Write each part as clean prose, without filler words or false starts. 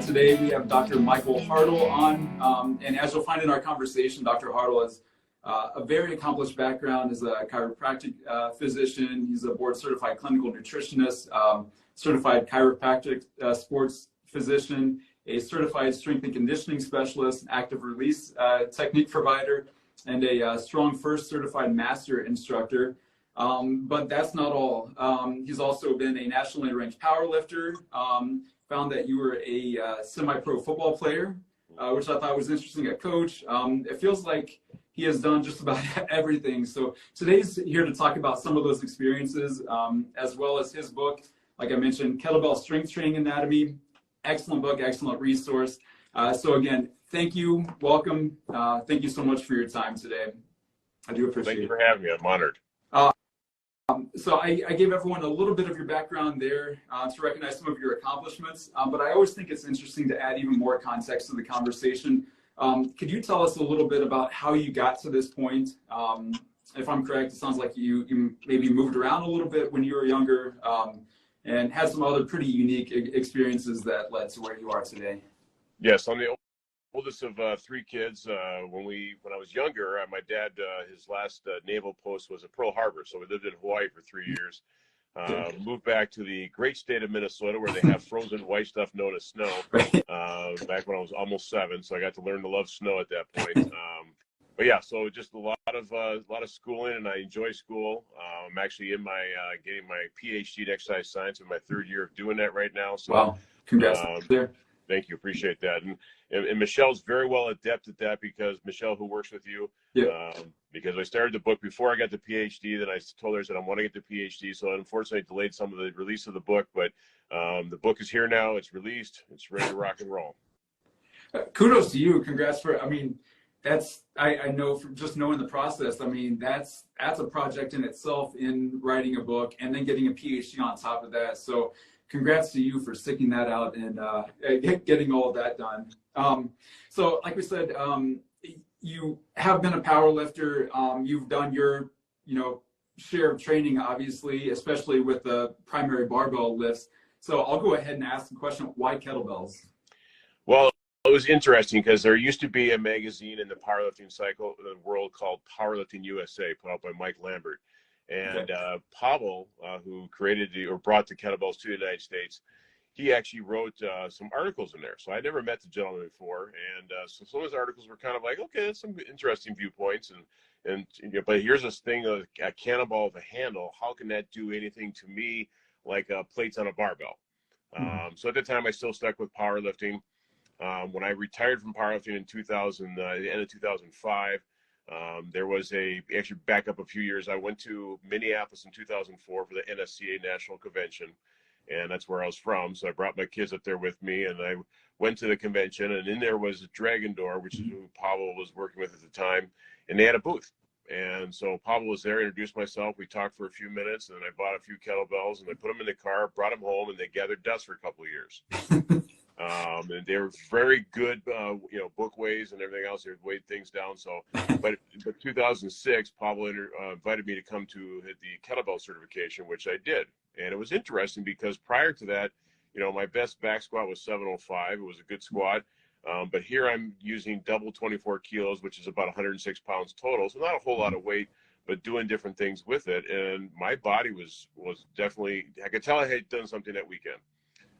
Today we have Dr. Michael Hartle on, and as you'll find in our conversation, Dr. Hartle has a very accomplished background as a chiropractic physician. He's a board-certified clinical nutritionist, certified chiropractic sports physician, a certified strength and conditioning specialist, an active release technique provider, and a strong first certified master instructor. But that's not all. He's also been a nationally ranked powerlifter. Found that you were a semi-pro football player, which I thought was interesting, a coach. It feels like he has done just about everything. So today's here to talk about some of those experiences, as well as his book, like I mentioned, Kettlebell Strength Training Anatomy. Excellent book, excellent resource. So again, thank you, welcome. Thank you so much for your time today. I do appreciate it. Thank you for having me. I'm honored. So I gave everyone a little bit of your background there to recognize some of your accomplishments, but I always think it's interesting to add even more context to the conversation. Could you tell us a little bit about how you got to this point? If I'm correct, it sounds like you maybe moved around a little bit when you were younger and had some other pretty unique experiences that led to where you are today. Yes, I'm the oldest of three kids. When I was younger, my dad, his last naval post was at Pearl Harbor, so we lived in Hawaii for 3 years. Moved back to the great state of Minnesota, where they have frozen white stuff known as snow. Back when I was almost 7, so I got to learn to love snow at that point. But yeah, so just a lot of schooling, and I enjoy school. I'm actually in my getting my PhD in exercise science in my 3rd year of doing that right now. So, wow, congrats there. Thank you. Appreciate that. And Michelle's very well adept at that, because Michelle, who works with you, because I started the book before I got the PhD, then I told her, I said, I want to get the PhD. So unfortunately, I delayed some of the release of the book, but the book is here now. It's released. It's ready to rock and roll. Kudos to you. Congrats for, I know from just knowing the process, that's a project in itself in writing a book and then getting a PhD on top of that. So congrats to you for sticking that out and getting all of that done. So like we said, you have been a power lifter. You've done your, share of training, obviously, especially with the primary barbell lifts. So I'll go ahead and ask the question, why kettlebells? Well, it was interesting because there used to be a magazine in the powerlifting world called Powerlifting USA, put out by Mike Lambert. And Pavel, who created or brought the kettlebells to the United States, he actually wrote some articles in there. So I never met the gentleman before, and so some of his articles were kind of like, okay, that's some interesting viewpoints. But here's this thing of a kettlebell with a handle. How can that do anything to me like plates on a barbell? So at the time, I still stuck with powerlifting. When I retired from powerlifting in the end of 2005. There was actually back up a few years. I went to Minneapolis in 2004 for the NSCA National Convention, and that's where I was from. So I brought my kids up there with me, and I went to the convention, and in there was Dragon Door, which is who Pavel was working with at the time, and they had a booth. And so Pavel was there, introduced myself. We talked for a few minutes, and then I bought a few kettlebells, and I put them in the car, brought them home, and they gathered dust for a couple of years. And they were very good, bookways and everything else. They weighed things down. So, but 2006, Pavel invited me to come to the kettlebell certification, which I did. And it was interesting because prior to that, my best back squat was 705. It was a good squat. But here I'm using double 24 kilos, which is about 106 pounds total. So not a whole lot of weight, but doing different things with it. And my body was definitely, I could tell I had done something that weekend.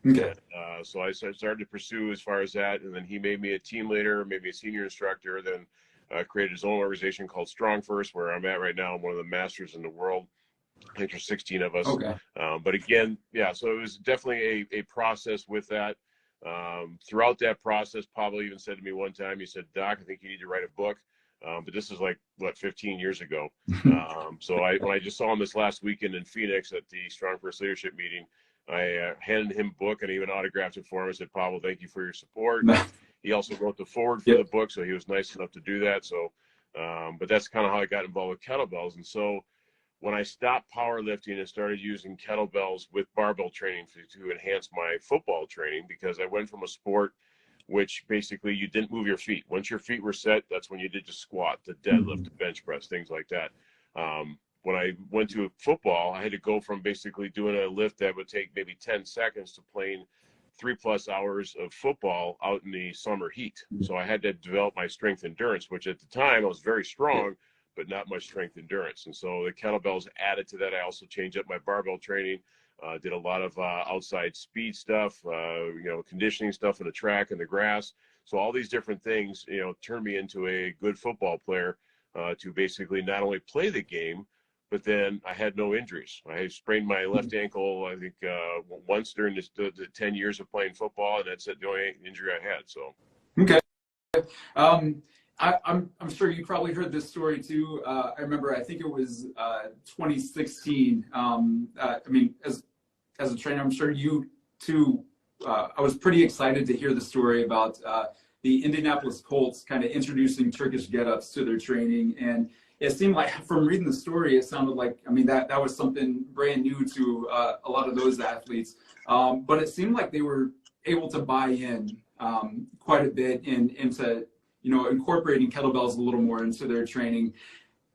Okay. So I started to pursue as far as that, and then he made me a team leader, made me a senior instructor, then created his own organization called Strong First, where I'm at right now. I'm one of the masters in the world. I think there's 16 of us. Okay. But again, so it was definitely a process with that. Throughout that process, Pavel even said to me one time, he said, Doc, I think you need to write a book. But this is 15 years ago. So when I just saw him this last weekend in Phoenix at the Strong First Leadership meeting, I handed him a book and even autographed it for him. I said, Pavel, thank you for your support. He also wrote the foreword for the book, so he was nice enough to do that. So, but that's kind of how I got involved with kettlebells. And so when I stopped powerlifting and started using kettlebells with barbell training to enhance my football training, because I went from a sport which basically you didn't move your feet. Once your feet were set, that's when you did the squat, the deadlift, the bench press, things like that. When I went to football, I had to go from basically doing a lift that would take maybe 10 seconds to playing 3+ hours of football out in the summer heat. So I had to develop my strength endurance, which at the time I was very strong, but not much strength endurance. And so the kettlebells added to that. I also changed up my barbell training, did a lot of outside speed stuff, conditioning stuff in the track and the grass. So all these different things, turned me into a good football player to basically not only play the game, but then I had no injuries. I sprained my left ankle, I think, once during the 10 years of playing football, and that's the only injury I had. So. Okay. I'm sure you probably heard this story too. I remember, I think it was 2016. As a trainer, I'm sure you too. I was pretty excited to hear the story about the Indianapolis Colts kind of introducing Turkish get-ups to their training, and it seemed like, from reading the story, it sounded like, that was something brand new to a lot of those athletes. But it seemed like they were able to buy in quite a bit into, incorporating kettlebells a little more into their training.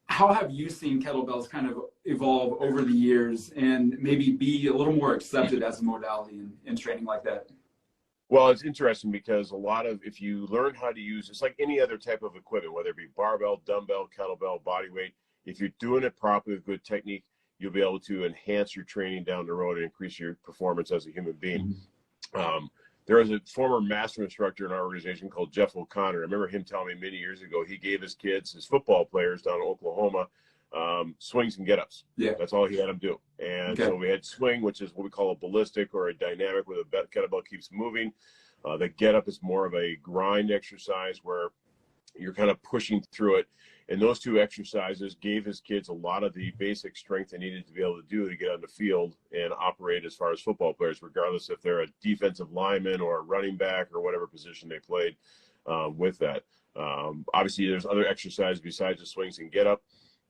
How have you seen kettlebells kind of evolve over the years and maybe be a little more accepted as a modality in training like that? Well, it's interesting because if you learn how to use, it's like any other type of equipment, whether it be barbell, dumbbell, kettlebell, body weight, if you're doing it properly with good technique, you'll be able to enhance your training down the road and increase your performance as a human being. There was a former master instructor in our organization called Jeff O'Connor. I remember him telling me many years ago, he gave his kids, his football players down in Oklahoma, swings and get-ups. Yeah. That's all he had them do. And so we had swing, which is what we call a ballistic or a dynamic, where the kettlebell keeps moving. The get-up is more of a grind exercise where you're kind of pushing through it. And those two exercises gave his kids a lot of the basic strength they needed to be able to do to get on the field and operate as far as football players, regardless if they're a defensive lineman or a running back or whatever position they played with that. Obviously, there's other exercises besides the swings and get-up.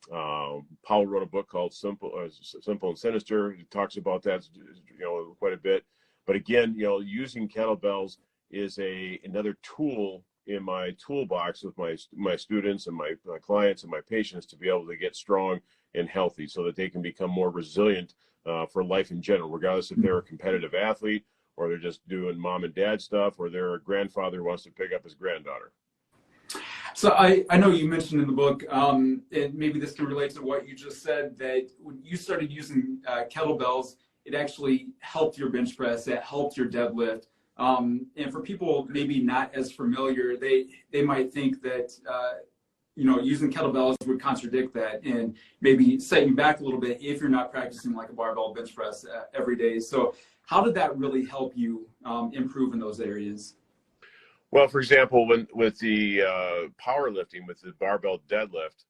Powell wrote a book called Simple and Sinister. He talks about that, quite a bit. But again, using kettlebells is another tool in my toolbox with my students and my clients and my patients to be able to get strong and healthy so that they can become more resilient for life in general, regardless if they're a competitive athlete or they're just doing mom and dad stuff or they're a grandfather who wants to pick up his granddaughter. So I know you mentioned in the book, and maybe this can relate to what you just said, that when you started using kettlebells, it actually helped your bench press, it helped your deadlift. And for people maybe not as familiar, they might think that, using kettlebells would contradict that and maybe set you back a little bit if you're not practicing like a barbell bench press every day. So how did that really help you improve in those areas? Well, for example, with the powerlifting, with the barbell deadlift,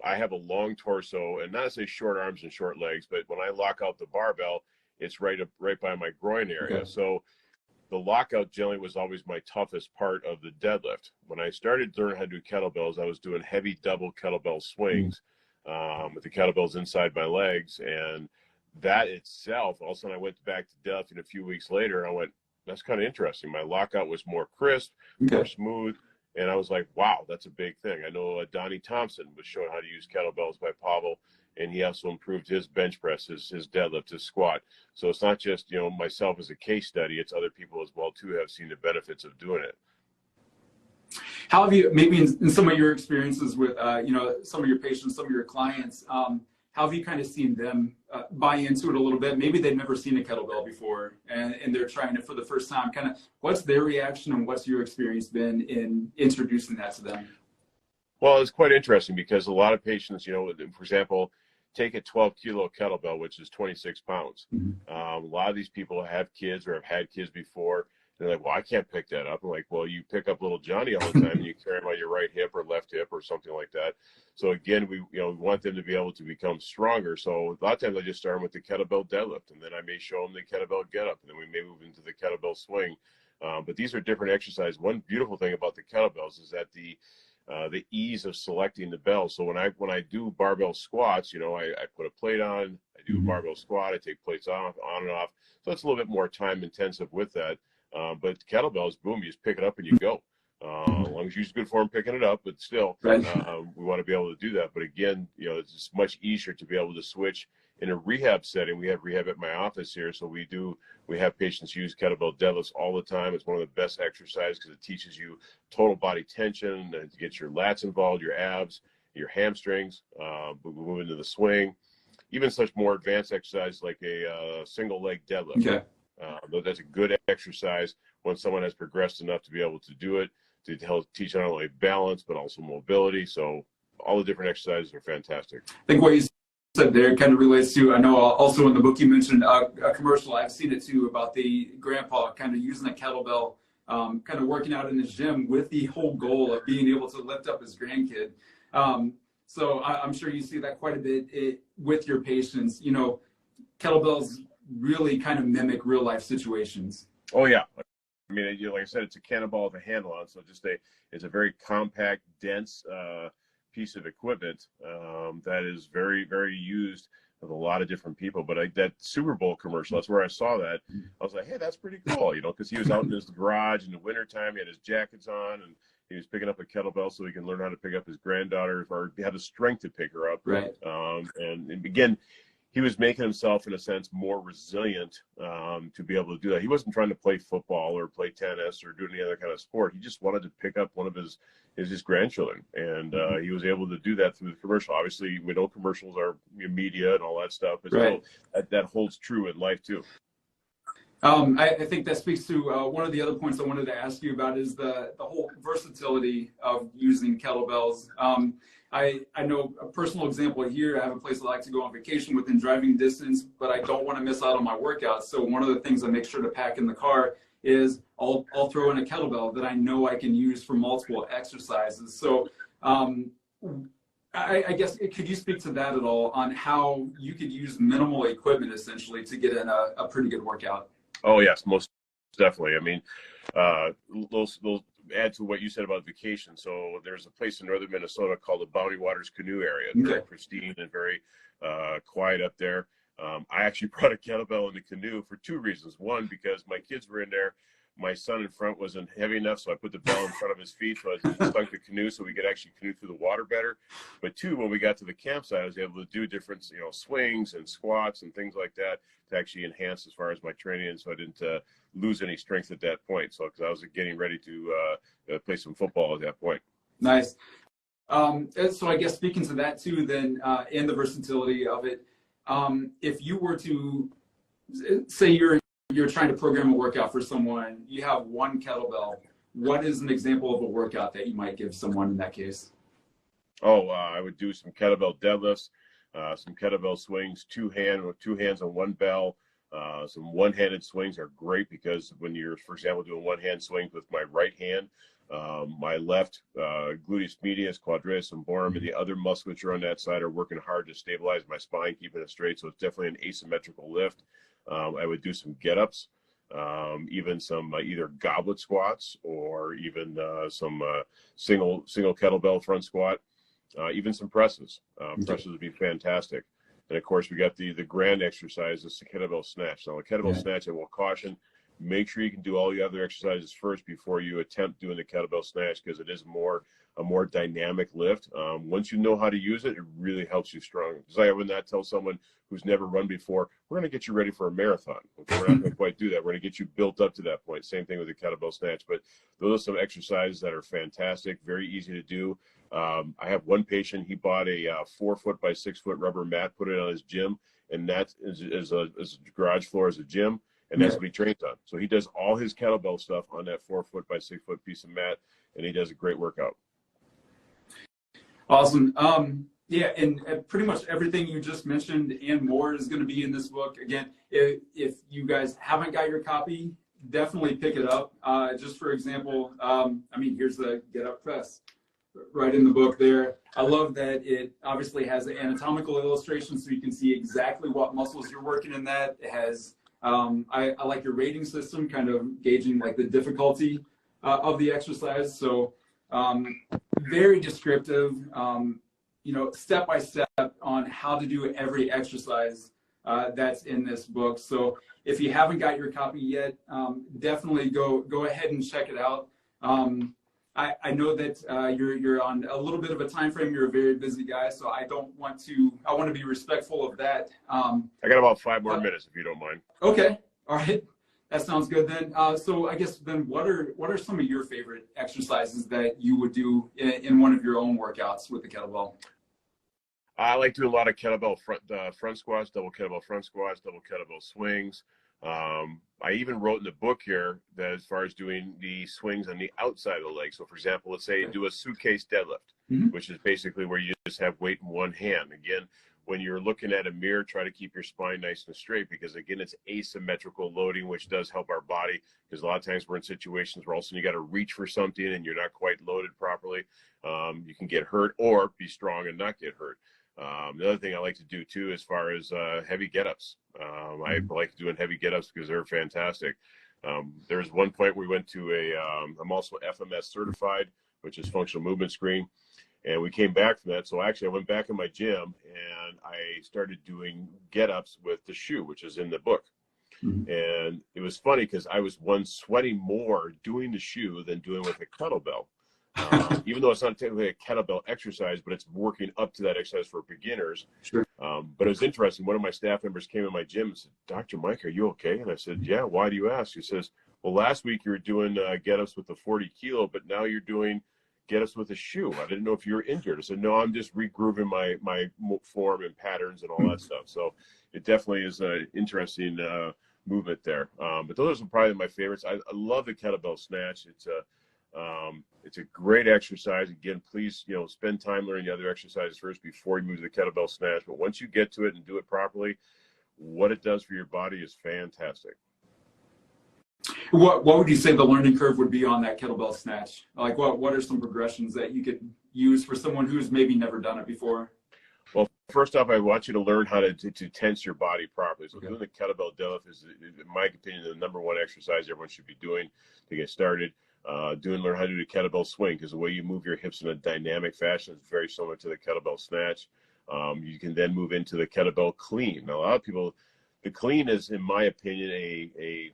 I have a long torso and not to say short arms and short legs, but when I lock out the barbell, it's right by my groin area. Okay. So the lockout generally was always my toughest part of the deadlift. When I started learning how to do kettlebells, I was doing heavy double kettlebell swings with the kettlebells inside my legs. And that itself, all of a sudden I went back to deadlifting a few weeks later, and I went, that's kind of interesting. My lockout was more crisp, more smooth. And I was like, wow, that's a big thing. I know Donnie Thompson was showing how to use kettlebells by Pavel, and he also improved his bench press, his deadlift, his squat. So it's not just, myself as a case study, it's other people as well, too, have seen the benefits of doing it. How have you, maybe in some of your experiences with, some of your patients, some of your clients, how have you kind of seen them buy into it a little bit? Maybe they've never seen a kettlebell before and they're trying it for the first time. Kind of what's their reaction and what's your experience been in introducing that to them? Well, it's quite interesting because a lot of patients, for example, take a 12-kilo kettlebell, which is 26 pounds. A lot of these people have kids or have had kids before. They're like, well, I can't pick that up. I'm like, well, you pick up little Johnny all the time and you carry him on your right hip or left hip or something like that. So again, we want them to be able to become stronger. So a lot of times I just start them with the kettlebell deadlift, and then I may show them the kettlebell get up, and then we may move into the kettlebell swing. But these are different exercises. One beautiful thing about the kettlebells is that the ease of selecting the bell. So when I do barbell squats, I put a plate on, I do a barbell squat, I take plates on and off. So it's a little bit more time intensive with that. But kettlebells, boom, you just pick it up and you go. As long as you use good form picking it up, but still, we want to be able to do that. But again, it's much easier to be able to switch in a rehab setting, we have rehab at my office here. So we have patients use kettlebell deadlifts all the time. It's one of the best exercises because it teaches you total body tension, and it gets your lats involved, your abs, your hamstrings, move into the swing, even such more advanced exercise like a single leg deadlift. Okay. That's a good exercise when someone has progressed enough to be able to do it, to help teach not only balance, but also mobility. So all the different exercises are fantastic. I think what you said there kind of relates to, I know also in the book you mentioned a commercial, I've seen it too, about the grandpa kind of using a kettlebell, kind of working out in his gym with the whole goal of being able to lift up his grandkid. So I'm sure you see that quite a bit with your patients. You know, kettlebells really kind of mimic real life situations. Oh yeah. I mean, like I said, it's a cannonball with a handle on, so it's a very compact, dense piece of equipment that is very, very used with a lot of different people. But that Super Bowl commercial, that's where I saw that. I was like, hey, that's pretty cool, you know, because he was out in his garage in the wintertime, he had his jackets on, and he was picking up a kettlebell so he can learn how to pick up his granddaughter or have the strength to pick her up. Right. And again, he was making himself, in a sense, more resilient to be able to do that. He wasn't trying to play football or play tennis or do any other kind of sport. He just wanted to pick up one of his grandchildren, and he was able to do that through the commercial. Obviously, we know commercials are media and all that stuff, but right. that holds true in life too. I think that speaks to one of the other points I wanted to ask you about is the whole versatility of using kettlebells. I know a personal example here. I have a place I like to go on vacation within driving distance, but I don't want to miss out on my workouts. So one of the things I make sure to pack in the car is I'll throw in a kettlebell that I know I can use for multiple exercises. So I guess, could you speak to that at all on how you could use minimal equipment essentially to get in a pretty good workout? Oh yes, most definitely. I mean, those add to what you said about vacation. So there's a place in northern Minnesota called the Bounty Waters Canoe Area. It's very pristine and very quiet up there. I actually brought a kettlebell in the canoe for two reasons. One, because my kids were in there. My son in front wasn't heavy enough, so I put the bell in front of his feet so I stunk the canoe so we could actually canoe through the water better. But two, when we got to the campsite, I was able to do different, swings and squats and things like that to actually enhance as far as my training, and so I didn't lose any strength at that point. So because I was getting ready to play some football at that point. Nice. So I guess speaking to that too, then, and the versatility of it, if you were to say you're trying to program a workout for someone, you have one kettlebell, what is an example of a workout that you might give someone in that case? I would do some kettlebell deadlifts, some kettlebell swings, two hands on one bell. Some one-handed swings are great because when you're, for example, doing one-hand swings with my right hand, my left gluteus medius, quadratus lumborum, and the other musculature on that side are working hard to stabilize my spine, keeping it straight. So it's definitely an asymmetrical lift. I would do some get-ups, even some either goblet squats or even some single kettlebell front squat, even some presses. Presses would be fantastic. And of course, we got the grand exercise, the kettlebell snatch. Now, a kettlebell snatch, I will caution, make sure you can do all the other exercises first before you attempt doing the kettlebell snatch, because it is a more dynamic lift. Once you know how to use it, it really helps you strong. Because I would not tell someone who's never run before, we're going to get you ready for a marathon. Okay, we're not going to quite do that. We're going to get you built up to that point. Same thing with the kettlebell snatch. But those are some exercises that are fantastic, very easy to do. I have one patient, he bought a 4 foot by 6 foot rubber mat, put it on his gym, and that is a garage floor as a gym. And that's what he trains on. So he does all his kettlebell stuff on that 4 foot by 6 foot piece of mat, and he does a great workout. Awesome. Yeah, and pretty much everything you just mentioned and more is going to be in this book. Again, if you guys haven't got your copy, definitely pick it up. Just for example, here's the Get Up Press right in the book there. I love that it obviously has an anatomical illustration so you can see exactly what muscles you're working in that. It has, I like your rating system, kind of gauging like the difficulty of the exercise. So very descriptive, step by step on how to do every exercise that's in this book. So if you haven't got your copy yet, definitely go ahead and check it out. I know that you're on a little bit of a time frame. You're a very busy guy, so I want to be respectful of that. I got about 5 more minutes, if you don't mind. Okay, all right, that sounds good then. So I guess then, what are some of your favorite exercises that you would do in one of your own workouts with the kettlebell? I like doing a lot of kettlebell front squats, double kettlebell front squats, double kettlebell swings. I even wrote in the book here that as far as doing the swings on the outside of the leg. So, for example, let's say you do a suitcase deadlift, which is basically where you just have weight in one hand. Again, when you're looking at a mirror, try to keep your spine nice and straight because, again, it's asymmetrical loading, which does help our body because a lot of times we're in situations where all of a sudden you got to reach for something and you're not quite loaded properly. You can get hurt or be strong and not get hurt. The other thing I like to do too, as far as heavy get-ups, I like doing heavy get-ups because they're fantastic. There was one point we went to I'm also FMS certified, which is functional movement screen, and we came back from that. So actually, I went back in my gym and I started doing get-ups with the shoe, which is in the book. And it was funny because I was sweating more doing the shoe than doing with a kettlebell. Even though it's not technically a kettlebell exercise, but it's working up to that exercise for beginners. Sure. But it was interesting. One of my staff members came in my gym and said, "Dr. Mike, are you okay?" And I said, "Yeah, why do you ask?" He says, "Well, last week you were doing get-ups with the 40 kilo, but now you're doing get-ups with a shoe. I didn't know if you were injured." I said, "No, I'm just regrooving my form and patterns and all that stuff." So it definitely is an interesting movement there. But those are probably my favorites. I love the kettlebell snatch. It's a great exercise. Again, please, spend time learning the other exercises first before you move to the kettlebell snatch. But once you get to it and do it properly, what it does for your body is fantastic. What would you say the learning curve would be on that kettlebell snatch? Like, what are some progressions that you could use for someone who's maybe never done it before? Well, first off, I want you to learn how to tense your body properly. So doing the kettlebell deadlift is, in my opinion, the number one exercise everyone should be doing to get started. Learn how to do the kettlebell swing because the way you move your hips in a dynamic fashion is very similar to the kettlebell snatch. You can then move into the kettlebell clean. Now, a lot of people, the clean is, in my opinion, a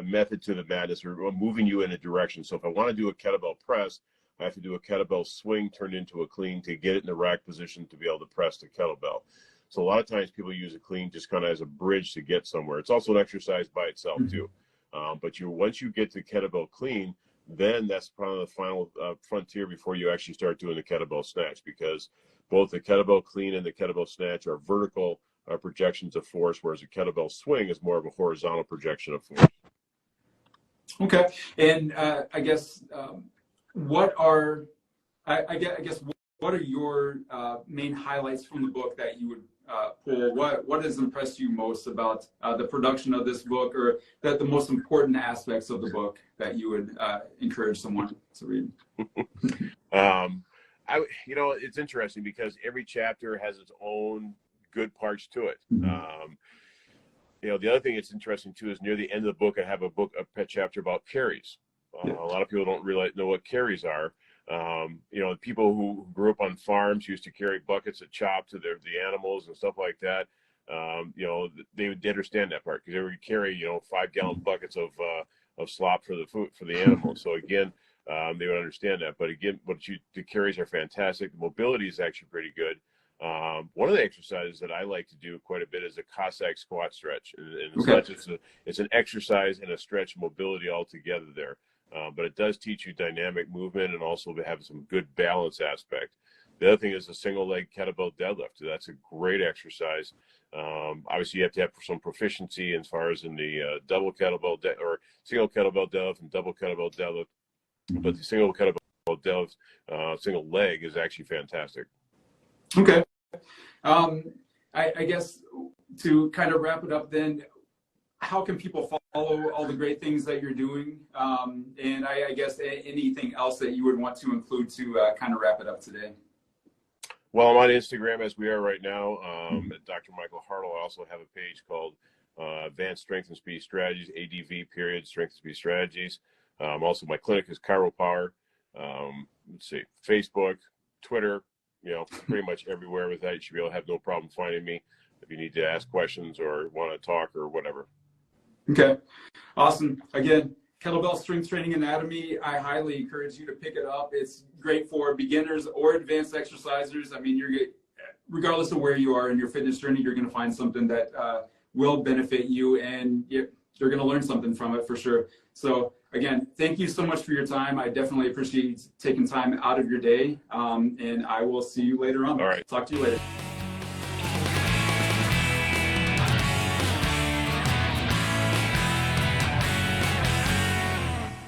method to the madness. We're moving you in a direction. So if I want to do a kettlebell press, I have to do a kettlebell swing turned into a clean to get it in the rack position to be able to press the kettlebell. So a lot of times people use a clean just kind of as a bridge to get somewhere. It's also an exercise by itself too. But once you get to kettlebell clean, then that's probably the final frontier before you actually start doing the kettlebell snatch, because both the kettlebell clean and the kettlebell snatch are vertical projections of force, whereas a kettlebell swing is more of a horizontal projection of force. Okay, and I guess what are your main highlights from the book that you would pull? What has impressed you most about the production of this book, or that the most important aspects of the book that you would encourage someone to read? It's interesting because every chapter has its own good parts to it. The other thing that's interesting too is near the end of the book, I have a chapter about carries. A lot of people don't know what carries are. People who grew up on farms used to carry buckets of chop to the animals and stuff like that. They would understand that part because they would carry 5-gallon buckets of slop for the animals. So again, they would understand that. But again, the carries are fantastic. The mobility is actually pretty good. One of the exercises that I like to do quite a bit is a Cossack squat stretch, and it's an exercise and a stretch mobility all together there. But it does teach you dynamic movement and also have some good balance aspect. The other thing is a single leg kettlebell deadlift. That's a great exercise. Obviously, you have to have some proficiency as far as in the double kettlebell or single kettlebell deadlift and double kettlebell deadlift. But the single kettlebell deadlift, single leg is actually fantastic. Okay. I guess to kind of wrap it up then, how can people follow all the great things that you're doing? And I guess anything else that you would want to include to kind of wrap it up today? Well, I'm on Instagram as we are right now at Dr. Michael Hartle. I also have a page called Advanced Strength and Speed Strategies, ADV period, Strength and Speed Strategies. Also, my clinic is ChiroPower. Facebook, Twitter, pretty much everywhere with that. You should be able to have no problem finding me if you need to ask questions or want to talk or whatever. Okay. Awesome. Again, Kettlebell Strength Training Anatomy. I highly encourage you to pick it up. It's great for beginners or advanced exercisers. I mean, regardless of where you are in your fitness journey, you're going to find something that will benefit you, and you're going to learn something from it for sure. So again, thank you so much for your time. I definitely appreciate taking time out of your day, and I will see you later on. All right. Talk to you later.